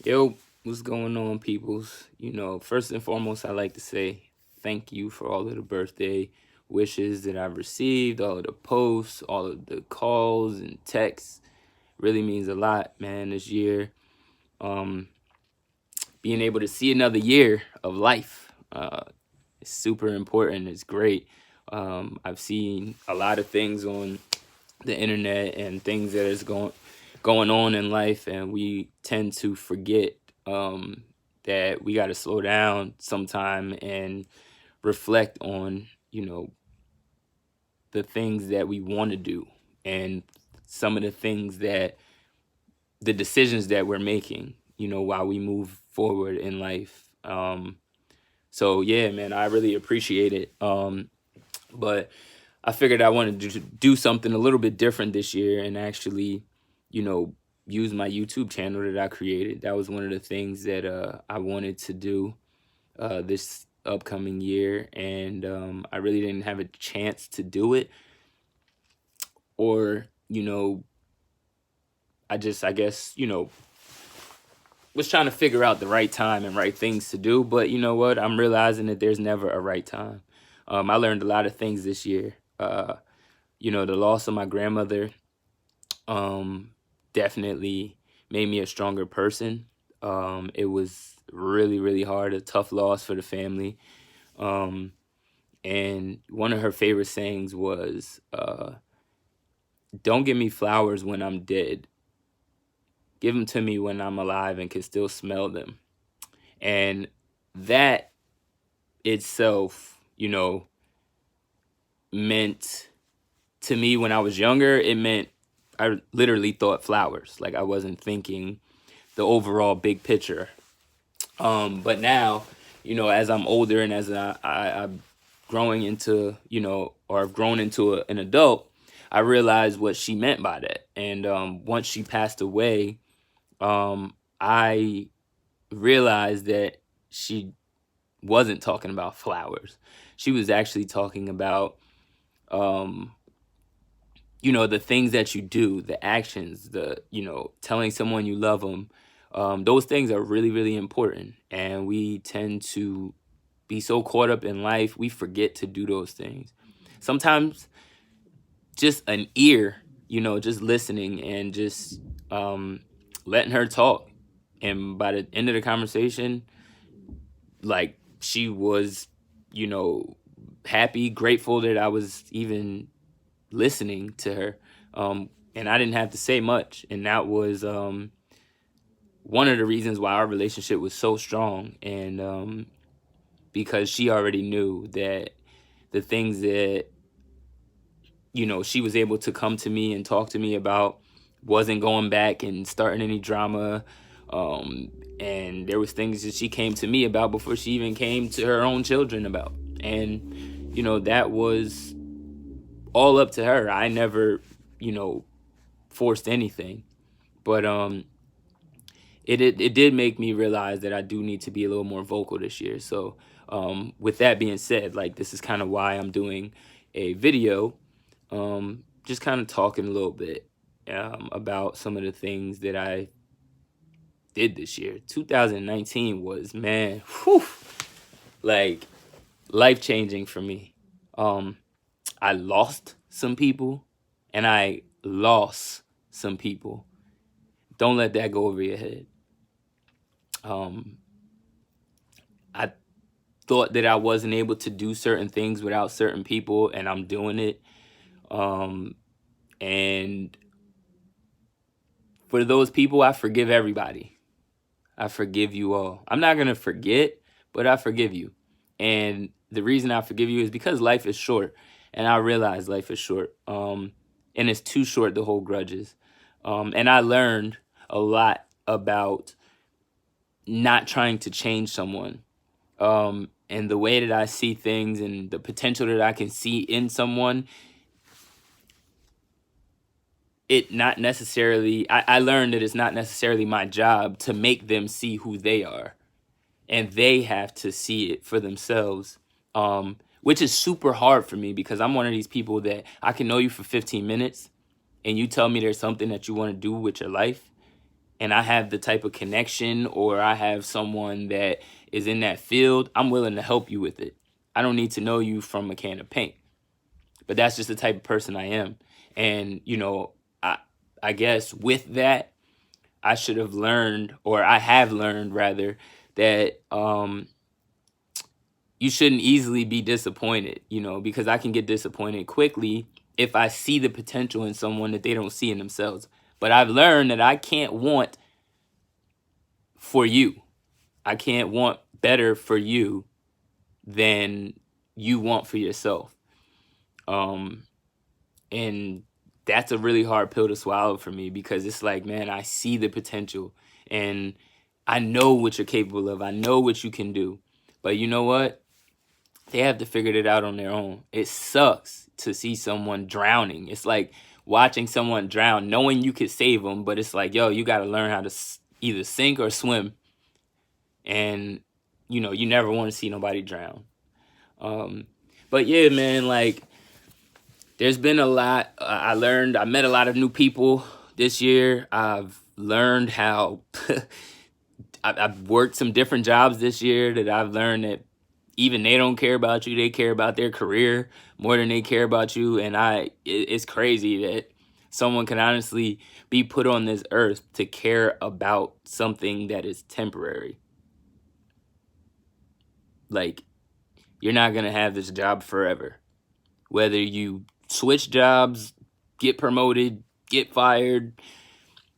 Yo, what's going on, peoples? First and foremost, I like to say thank you for all of the birthday wishes that I've received, all of the posts, all of the calls and texts. Really means a lot, man, this year. Um, Being able to see another year of life is super important. It's great. I've seen a lot of things on the internet and things that is going on in life, and we tend to forget um, that we got to slow down sometime and reflect on the things that we want to do and some of the things that the decisions that we're making while we move forward in life. So yeah, man, I really appreciate it. But I figured I wanted to do something a little bit different this year and actually, you know, use my YouTube channel that I created. That was one of the things that I wanted to do this upcoming year, and I really didn't have a chance to do it, or I guess was trying to figure out the right time and right things to do. But you know what? I'm realizing that there's never a right time. I learned a lot of things this year. The loss of my grandmother um, definitely made me a stronger person. It was really, really hard, a tough loss for the family. Um, and one of her favorite sayings was, "Don't give me flowers when I'm dead. Give them to me when I'm alive and can still smell them." And that itself, meant to me when I was younger, it meant I literally thought flowers. Like I wasn't thinking the overall big picture. But now, as I'm older and as I'm growing into, or I've grown into an adult, I realized what she meant by that. And once she passed away, I realized that she wasn't talking about flowers. She was actually talking about, um, the things that you do, the actions, telling someone you love them. Those things are really, really important. And we tend to be so caught up in life, we forget to do those things. Sometimes just an ear, just listening and just letting her talk. And by the end of the conversation, like she was, you know, happy, grateful that I was even listening to her. And I didn't have to say much. And that was one of the reasons why our relationship was so strong. And because she already knew that the things that, she was able to come to me and talk to me about wasn't going back and starting any drama. And there was things that she came to me about before she even came to her own children about. And, that was all up to her. I never, forced anything. But it did make me realize that I do need to be a little more vocal this year. So with that being said, like this is kind of why I'm doing a video, just kind of talking a little bit about some of the things that I did this year. 2019 was, man, whew, like life changing for me. Um, I lost some people and I lost some people. Don't let that go over your head. Um, I thought that I wasn't able to do certain things without certain people, and I'm doing it. Um, and for those people, I forgive everybody. I forgive you all. I'm not gonna forget, but I forgive you. And the reason I forgive you is because life is short, and I realize life is short. And it's too short to hold grudges. And I learned a lot about not trying to change someone. And the way that I see things and the potential that I can see in someone, it not necessarily, I learned that it's not necessarily my job to make them see who they are. And they have to see it for themselves, which is super hard for me because I'm one of these people that I can know you for 15 minutes and you tell me there's something that you want to do with your life. and I have the type of connection, or I have someone that is in that field, I'm willing to help you with it. I don't need to know you from a can of paint, but that's just the type of person I am. And, I, I guess with that, I should have learned, or I have learned rather, that you shouldn't easily be disappointed, because I can get disappointed quickly if I see the potential in someone that they don't see in themselves. But I've learned that I can't want for you. I can't want better for you than you want for yourself. Um, and that's a really hard pill to swallow for me, because it's like, man, I see the potential and I know what you're capable of. I know what you can do. But you know what? They have to figure it out on their own. It sucks to see someone drowning. It's like watching someone drown, knowing you could save them, but it's like, yo, you got to learn how to either sink or swim. And, you never want to see nobody drown. But yeah, man, like, there's been a lot. I met a lot of new people this year. I've learned how I've worked some different jobs this year that I've learned that even they don't care about you. They care about their career more than they care about you. And it's crazy that someone can honestly be put on this earth to care about something that is temporary. Like, you're not going to have this job forever. Whether you switch jobs, get promoted, get fired,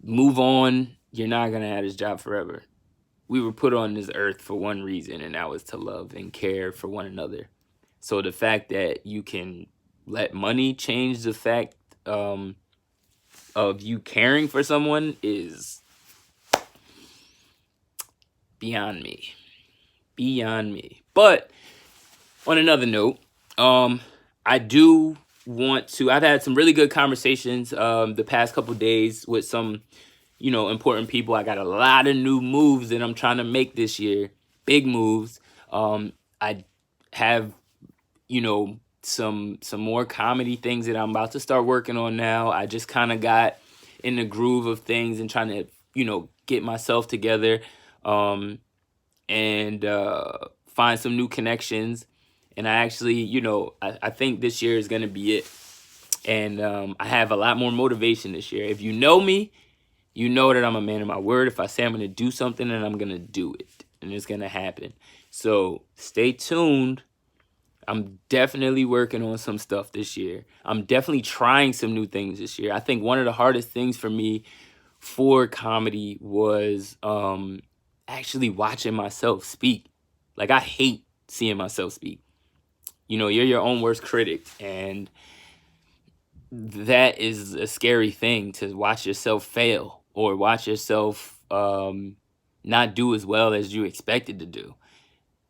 move on, you're not going to have this job forever. We were put on this earth for one reason, and that was to love and care for one another. So the fact that you can let money change the fact of you caring for someone is beyond me. Beyond me. But on another note, I do want to, I've had some really good conversations the past couple days with some, important people. I got a lot of new moves that I'm trying to make this year. Big moves. I have, some more comedy things that I'm about to start working on now. I just kind of got in the groove of things and trying to, get myself together and find some new connections. And I actually, I think this year is going to be it. And I have a lot more motivation this year. If you know me, you know that I'm a man of my word. If I say I'm going to do something, then I'm going to do it. And it's going to happen. So stay tuned. I'm definitely working on some stuff this year. I'm definitely trying some new things this year. I think one of the hardest things for me for comedy was actually watching myself speak. Like, I hate seeing myself speak. You're your own worst critic, and that is a scary thing, to watch yourself fail or watch yourself not do as well as you expected to do.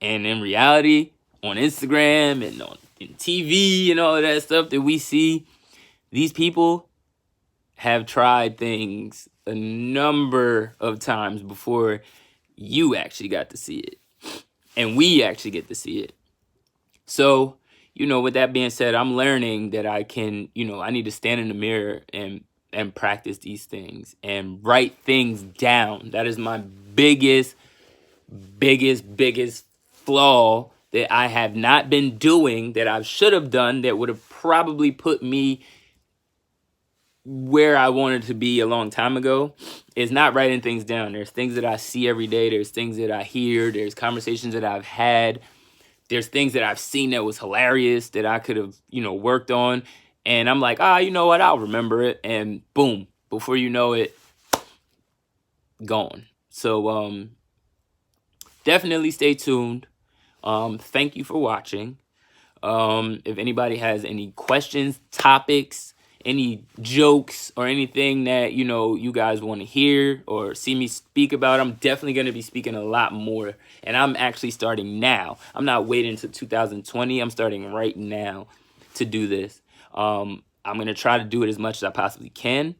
And in reality, on Instagram and on TV and all of that stuff that we see, these people have tried things a number of times before you actually got to see it. And we actually get to see it. So, with that being said, I'm learning that I can, I need to stand in the mirror and practice these things and write things down. That is my biggest flaw that I have not been doing, that I should have done, that would have probably put me where I wanted to be a long time ago, is not writing things down. There's things that I see every day. There's things that I hear. There's conversations that I've had. There's things that I've seen that was hilarious that I could have, worked on. And I'm like, you know what? I'll remember it. And boom, before you know it, gone. So definitely stay tuned. Thank you for watching. If anybody has any questions, topics, any jokes, or anything that, you guys want to hear or see me speak about, I'm definitely going to be speaking a lot more. And I'm actually starting now. I'm not waiting until 2020. I'm starting right now to do this. I'm going to try to do it as much as I possibly can.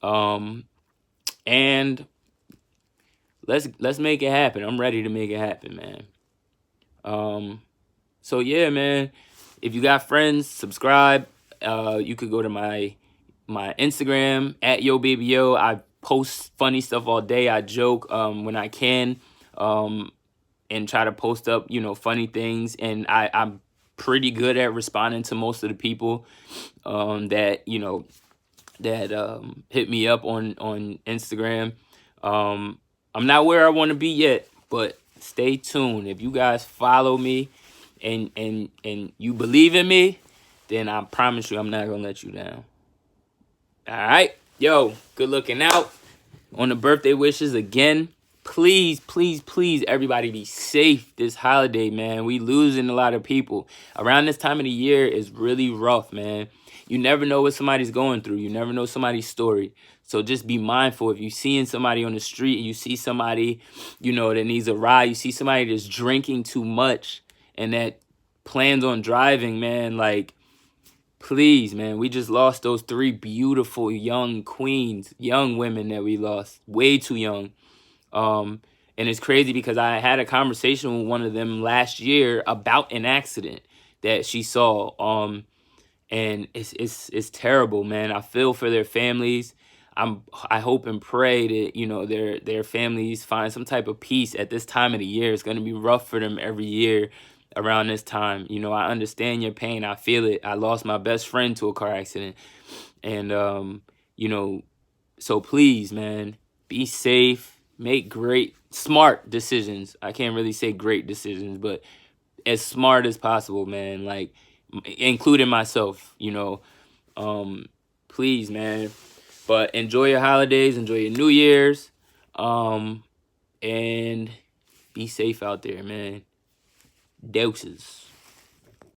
And let's make it happen. I'm ready to make it happen, man. So yeah, man, if you got friends, subscribe. You could go to my Instagram at YoBabyYo. I post funny stuff all day. I joke when I can, and try to post up, you know, funny things. And I'm pretty good at responding to most of the people that, you know, that hit me up on Instagram. I'm not where I want to be yet, but stay tuned. If you guys follow me and you believe in me, then I promise you I'm not gonna let you down. All right, yo, good looking out on the birthday wishes again. Please, please, please, everybody be safe this holiday, man. We losing a lot of people. Around this time of the year is really rough, man. You never know what somebody's going through. You never know somebody's story. So just be mindful. If you're seeing somebody on the street, you see somebody, you know, that needs a ride, you see somebody that's drinking too much and that plans on driving, man, like, please, man, we just lost those 3 beautiful young queens, young women that we lost, way too young. And it's crazy because I had a conversation with one of them last year about an accident that she saw. And it's terrible, man. I feel for their families. I hope and pray that, you know, their families find some type of peace at this time of the year. It's gonna be rough for them every year around this time. You know, I understand your pain. I feel it. I lost my best friend to a car accident. And you know, so please, man, be safe, make great, smart decisions. I can't really say great decisions, but as smart as possible, man. Like, including myself, you know. Please, man. But enjoy your holidays, enjoy your New Year's, and be safe out there, man. Doses.